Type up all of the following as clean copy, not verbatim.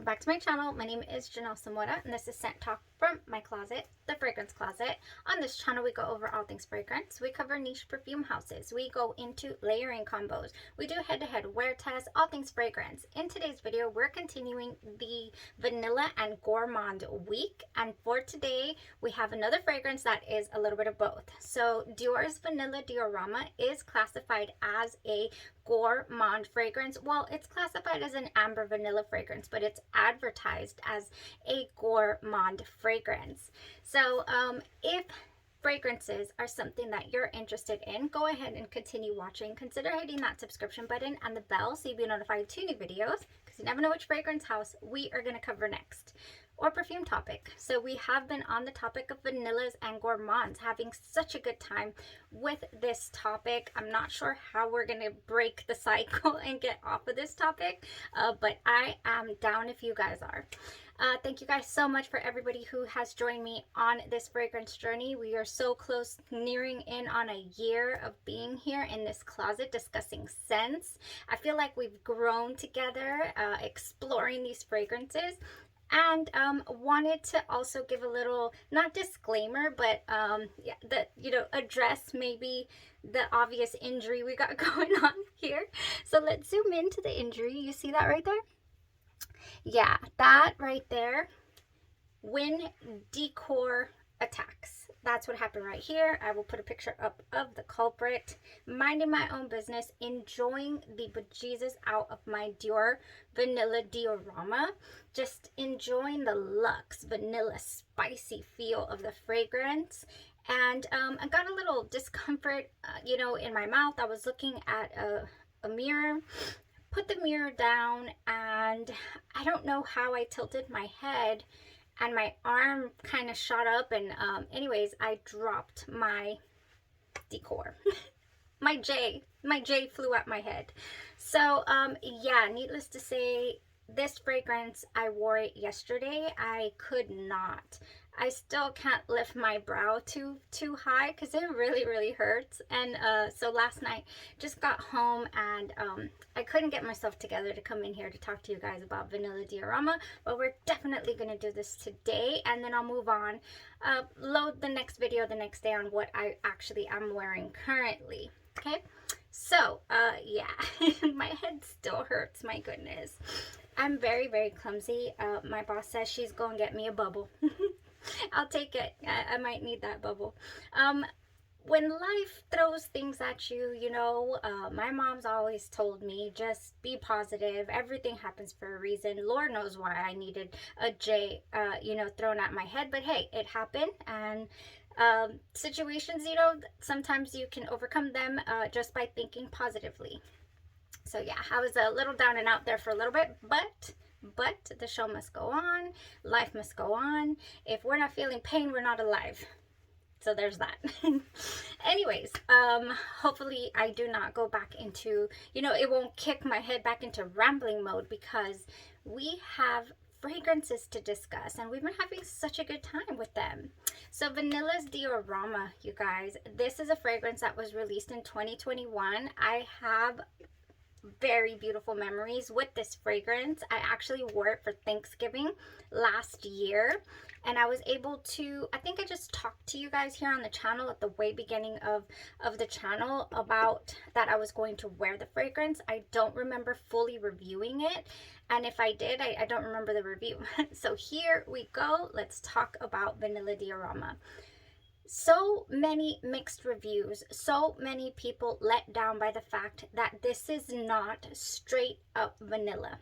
back to my channel. My name is Janelle Samora, and this is Scent Talk from my closet, the fragrance closet. On this channel, we go over all things fragrance. We cover niche perfume houses. We go into layering combos. We do head-to-head wear tests, all things fragrance. In today's video, we're continuing the Vanilla and Gourmand week, and for today, we have another fragrance that is a little bit of both. So Dior's Vanilla Diorama is classified as a Gourmand fragrance. Well, it's classified as an amber vanilla fragrance, but it's advertised as a Gourmand fragrance. So if fragrances are something that you're interested in, go ahead and continue watching. Consider hitting that subscription button and the bell so you'll be notified to new videos, because you never know which fragrance house we are going to cover next, or perfume topic. So we have been on the topic of vanillas and gourmands, having such a good time with this topic. I'm not sure how we're going to break the cycle and get off of this topic, but I am down if you guys are. Thank you guys so much for everybody who has joined me on this fragrance journey. We are so close, nearing in on a year of being here in this closet discussing scents. I feel like we've grown together, exploring these fragrances. And wanted to also give a little, not disclaimer, but address maybe the obvious injury we got going on here. So let's zoom into the injury. You see that right there? Yeah, that right there. When decor attacks, that's what happened right here. I will put a picture up of the culprit, minding my own business, enjoying the bejesus out of my Dior Vanilla Diorama, just enjoying the luxe vanilla spicy feel of the fragrance. And I got a little discomfort in my mouth. I was looking at a mirror, put the mirror down, and I don't know how I tilted my head and my arm kind of shot up, and anyways, I dropped my decor. my J flew at my head. So yeah, needless to say, this fragrance, I wore it yesterday. I could not. I still can't lift my brow too high because it really hurts. And so last night, just got home, and I couldn't get myself together to come in here to talk to you guys about Vanilla Diorama, but we're definitely going to do this today, and then I'll move on, load the next video the next day on what I actually am wearing currently. Okay, so yeah, my head still hurts, my goodness. I'm very clumsy. My boss says she's gonna get me a bubble. I'll take it. I might need that bubble. When life throws things at you, my mom's always told me, just be positive. Everything happens for a reason. Lord knows why I needed a J, thrown at my head. But hey, it happened. And situations, sometimes you can overcome them just by thinking positively. So yeah, I was a little down and out there for a little bit, but the show must go on. Life must go on. If we're not feeling pain, we're not alive. So there's that. Anyways, hopefully I do not go back into, it won't kick my head back into rambling mode, because we have fragrances to discuss, and we've been having such a good time with them. So Vanilla's Diorama, you guys, this is a fragrance that was released in 2021. I have very beautiful memories with this fragrance. I actually wore it for Thanksgiving last year, and I was able to, I think I just talked to you guys here on the channel at the way beginning of the channel about that I was going to wear the fragrance. I don't remember fully reviewing it, and if I did, I don't remember the review. So here we go. Let's talk about Vanilla Diorama. So many mixed reviews, so many people let down by the fact that this is not straight up vanilla.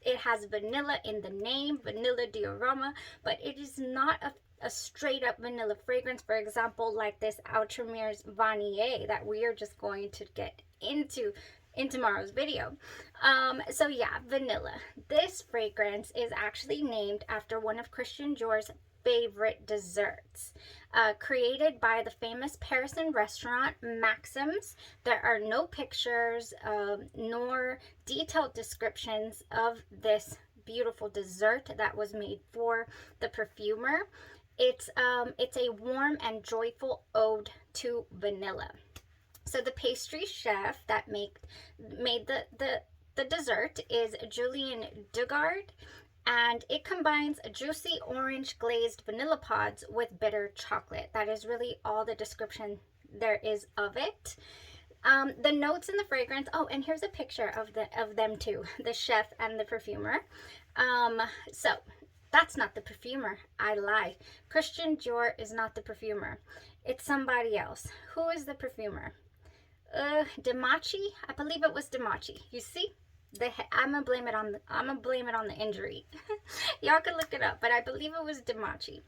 It has vanilla in the name, Vanilla Diorama, but it is not a straight up vanilla fragrance. For example, like this Outremer's Vanille that we are just going to get into in tomorrow's video. So yeah, vanilla. This fragrance is actually named after one of Christian Dior's favorite desserts, created by the famous Parisian restaurant Maxim's. There are no pictures nor detailed descriptions of this beautiful dessert that was made for the perfumer. It's a warm and joyful ode to vanilla. So the pastry chef that made the dessert is Julien Dugard, And it combines juicy orange glazed vanilla pods with bitter chocolate. That is really all the description there is of it. The notes in the fragrance, oh, and here's a picture of them too, the chef and the perfumer. So that's not the perfumer. I lie. Christian Dior is not the perfumer. It's somebody else. Who is the perfumer? Dimachi? I believe it was Dimachi. You see? I'm gonna blame it on the injury. Y'all can look it up, but I believe it was Dimachi.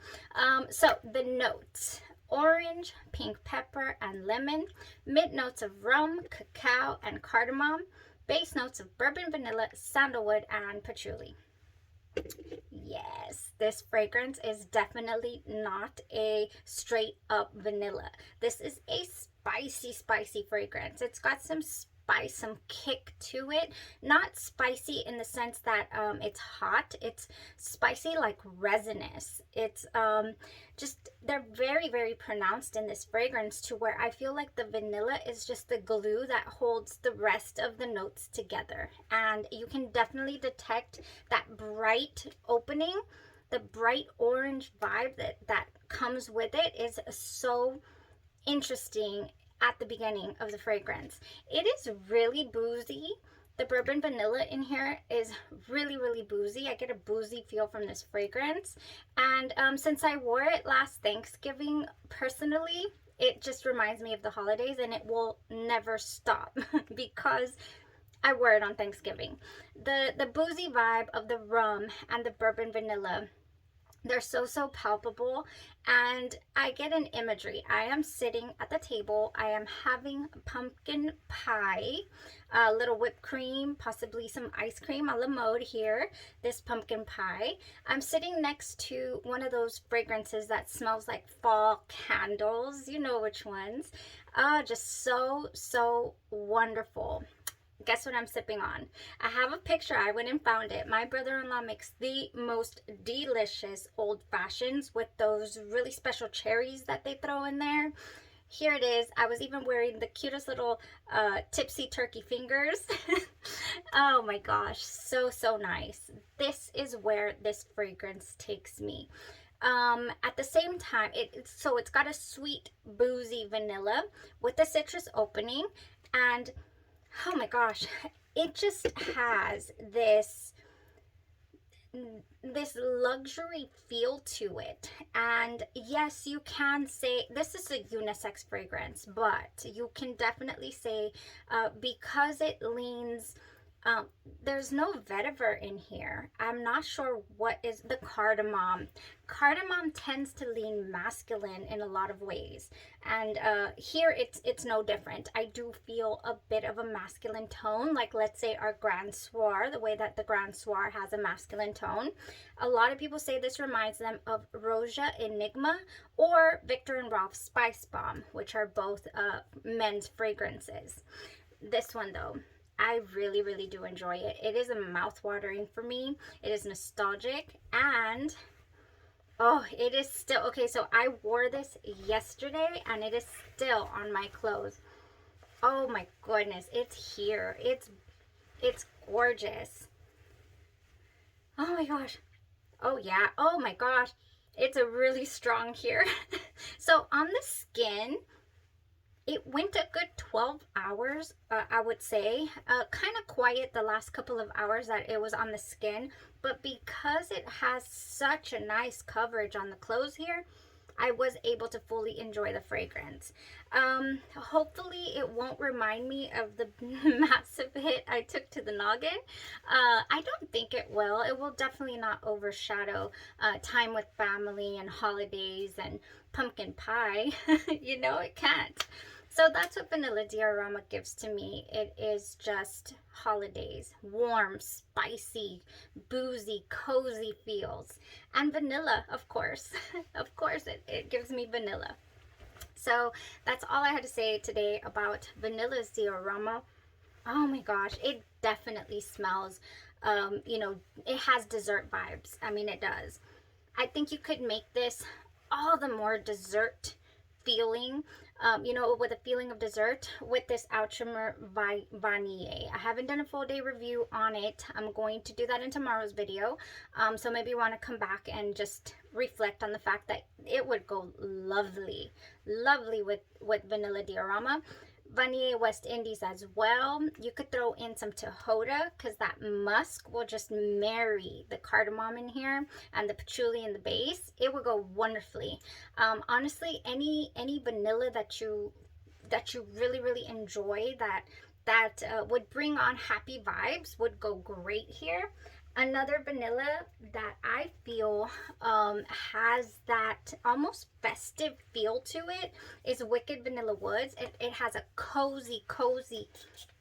So the notes: orange, pink pepper, and lemon. Mid notes of rum, cacao, and cardamom. Base notes of bourbon, vanilla, sandalwood, and patchouli. Yes, this fragrance is definitely not a straight up vanilla. This is a spicy fragrance. It's got some spice, some kick to it. Not spicy in the sense that it's hot. It's spicy, like resinous. It's just, they're very pronounced in this fragrance, to where I feel like the vanilla is just the glue that holds the rest of the notes together. And you can definitely detect that bright opening. The bright orange vibe that comes with it is so interesting at the beginning of the fragrance. It is really boozy. The bourbon vanilla in here is really boozy. I get a boozy feel from this fragrance. And since I wore it last Thanksgiving, personally, it just reminds me of the holidays, and it will never stop because I wore it on Thanksgiving. The boozy vibe of the rum and the bourbon vanilla, they're so palpable, and I get an imagery. I am sitting at the table. I am having pumpkin pie, a little whipped cream, possibly some ice cream a la mode here, this pumpkin pie. I'm sitting next to one of those fragrances that smells like fall candles. You know which ones. Just so wonderful. Guess what I'm sipping on? I have a picture. I went and found it. My brother-in-law makes the most delicious old fashions with those really special cherries that they throw in there. Here it is. I was even wearing the cutest little tipsy turkey fingers. Oh my gosh, so nice. This is where this fragrance takes me. At the same time, it's got a sweet boozy vanilla with the citrus opening, and oh my gosh, it just has this luxury feel to it. And yes, you can say this is a unisex fragrance, but you can definitely say because it leans, there's no vetiver in here. I'm not sure what is the cardamom. Cardamom tends to lean masculine in a lot of ways, and here it's no different. I do feel a bit of a masculine tone, like let's say our Grand Soir, the way that the Grand Soir has a masculine tone. A lot of people say this reminds them of Roja Enigma or Victor and Rolf Spice Bomb, which are both men's fragrances. This one though, I really do enjoy it. It is a mouth-watering for me. It is nostalgic, and oh, it is still, okay, so I wore this yesterday and it is still on my clothes. Oh my goodness, it's here. It's gorgeous. Oh my gosh. Oh yeah, oh my gosh. It's a really strong here. So on the skin, it went a good 12 hours, I would say. Kind of quiet the last couple of hours that it was on the skin. But because it has such a nice coverage on the clothes here, I was able to fully enjoy the fragrance. Hopefully it won't remind me of the massive hit I took to the noggin. I don't think it will. It will definitely not overshadow time with family and holidays and pumpkin pie. You know, it can't. So that's what Vanilla Diorama gives to me. It is just holidays, warm, spicy, boozy, cozy feels. And vanilla, of course. Of course, it gives me vanilla. So that's all I had to say today about Vanilla's Diorama. Oh my gosh, it definitely smells, you know, it has dessert vibes. I mean, it does. I think you could make this all the more dessert feeling you know, with a feeling of dessert with this Ultramer Vanille. I haven't done a full day review on it. I'm going to do that in tomorrow's video. So maybe you want to come back and just reflect on the fact that it would go lovely, lovely with Vanilla Diorama. Vanille West Indies as well. You could throw in some Tihota because that musk will just marry the cardamom in here and the patchouli in the base. It would go wonderfully. Honestly, any vanilla that you really enjoy that would bring on happy vibes would go great here. Another vanilla that I feel has that almost festive feel to it is Wicked Vanilla Woods. It has a cozy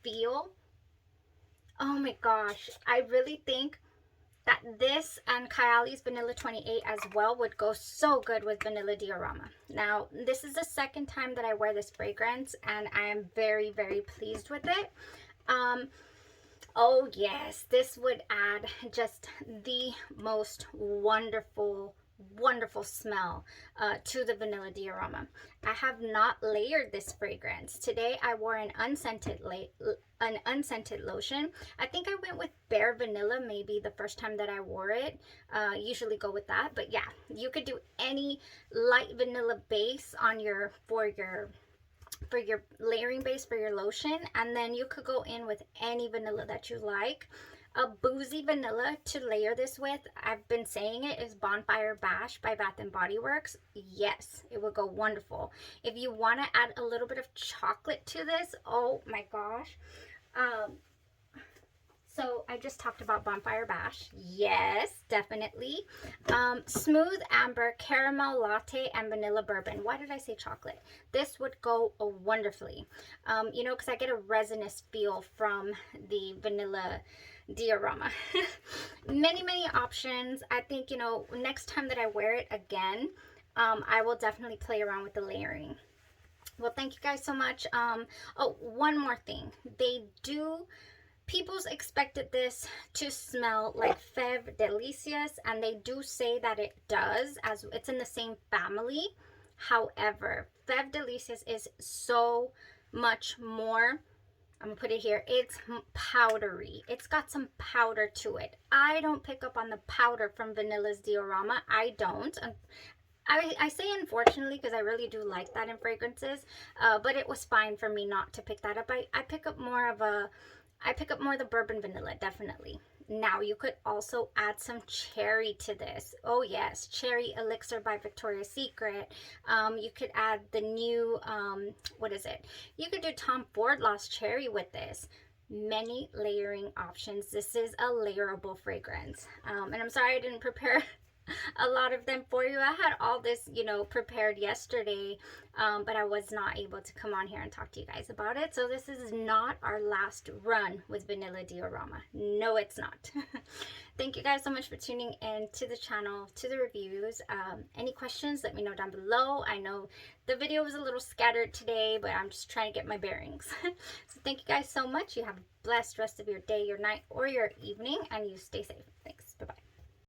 feel. Oh my gosh, I really think that this and Kayali's Vanilla 28 as well would go so good with Vanilla Diorama. Now, this is the second time that I wear this fragrance, and I am very pleased with it. Oh yes, this would add just the most wonderful smell to the Vanilla Diorama. I have not layered this fragrance. Today I wore an unscented lotion. I think I went with Bare Vanilla maybe the first time that I wore it. Usually go with that, but yeah, you could do any light vanilla base on for your layering base for your lotion, and then you could go in with any vanilla that you like. A boozy vanilla to layer this with, I've been saying it, is Bonfire Bash by Bath and Body Works. Yes, it would go wonderful. If you want to add a little bit of chocolate to this, oh my gosh. So I just talked about Bonfire Bash. Yes, definitely. Smooth Amber, Caramel Latte, and Vanilla Bourbon. Why did I say chocolate? This would go wonderfully. You know, because I get a resinous feel from the Vanilla Diorama. Many options. I think, you know, next time that I wear it again, I will definitely play around with the layering. Well, thank you guys so much. Oh, one more thing. People's expected this to smell like Fève Delicious, and they do say that it does, as it's in the same family. However, Fève Delicious is so much more. I'm gonna put it here. It's powdery. It's got some powder to it. I don't pick up on the powder from Vanilla's Diorama. I don't. I say unfortunately because I really do like that in fragrances, but it was fine for me not to pick that up. I pick up more of the bourbon vanilla, definitely. Now, you could also add some cherry to this. Oh yes, Cherry Elixir by Victoria's Secret. You could add the new, what is it? You could do Tom Ford Lost Cherry with this. Many layering options. This is a layerable fragrance. And I'm sorry I didn't prepare a lot of them for you. I had all this, you know, prepared yesterday, but I was not able to come on here and talk to you guys about it. So this is not our last run with Vanilla Diorama. No, it's not. Thank you guys so much for tuning in to the channel, to the reviews. Any questions, let me know down below. I know the video was a little scattered today, but I'm just trying to get my bearings. So thank you guys so much. You have a blessed rest of your day, your night, or your evening, and you stay safe. Thanks.